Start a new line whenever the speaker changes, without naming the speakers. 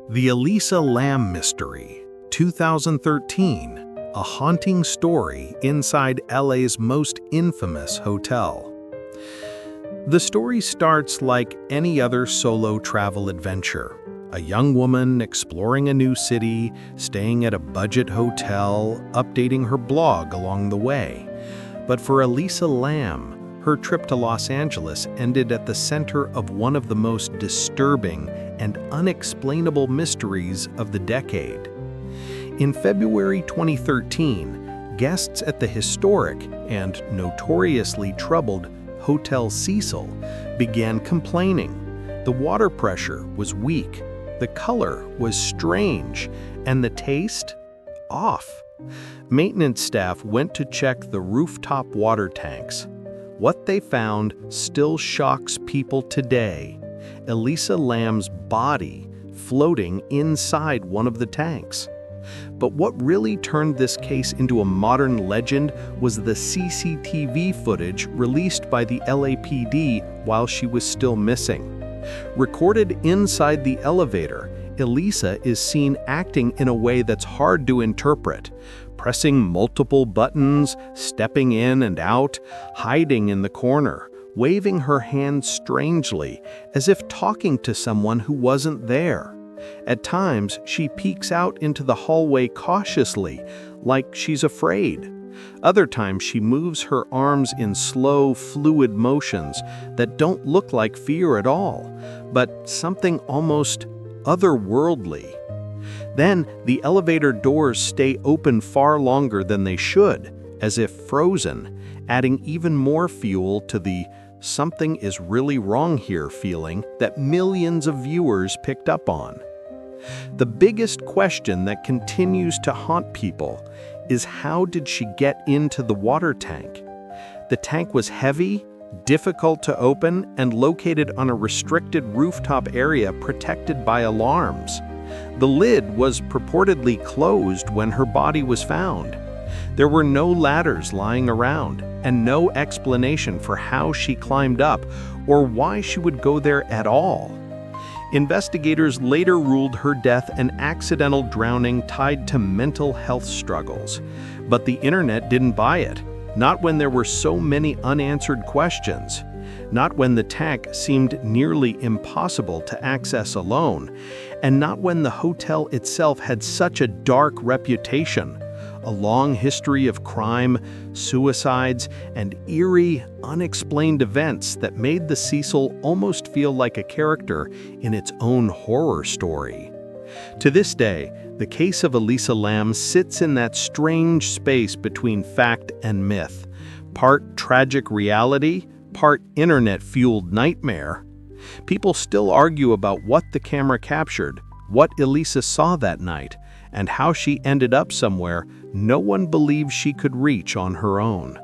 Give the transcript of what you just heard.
The Elisa Lam Mystery, 2013, a haunting story inside LA's most infamous hotel. The story starts like any other solo travel adventure. A young woman exploring a new city, staying at a budget hotel, updating her blog along the way. But for Elisa Lam, her trip to Los Angeles ended at the center of one of the most disturbing and unexplainable mysteries of the decade. In February 2013, guests at the historic and notoriously troubled Hotel Cecil began complaining. The water pressure was weak, the color was strange, and the taste off. Maintenance staff went to check the rooftop water tanks. What they found still shocks people today. Elisa Lam's body floating inside one of the tanks. But what really turned this case into a modern legend was the CCTV footage released by the LAPD while she was still missing. Recorded inside the elevator, Elisa is seen acting in a way that's hard to interpret, pressing multiple buttons, stepping in and out, hiding in the corner, waving her hands strangely, as if talking to someone who wasn't there. At times, she peeks out into the hallway cautiously, like she's afraid. Other times, she moves her arms in slow, fluid motions that don't look like fear at all, but something almost otherworldly. Then, the elevator doors stay open far longer than they should, as if frozen, adding even more fuel to the "something is really wrong here" feeling that millions of viewers picked up on. The biggest question that continues to haunt people is, how did she get into the water tank? The tank was heavy, difficult to open, and located on a restricted rooftop area protected by alarms. The lid was purportedly closed when her body was found. There were no ladders lying around, and no explanation for how she climbed up or why she would go there at all. Investigators later ruled her death an accidental drowning tied to mental health struggles. But the internet didn't buy it, not when there were so many unanswered questions, not when the tank seemed nearly impossible to access alone, and not when the hotel itself had such a dark reputation. A long history of crime, suicides, and eerie, unexplained events that made the Cecil almost feel like a character in its own horror story. To this day, the case of Elisa Lam sits in that strange space between fact and myth, part tragic reality, part internet-fueled nightmare. People still argue about what the camera captured, what Elisa saw that night, and how she ended up somewhere no one believes she could reach on her own.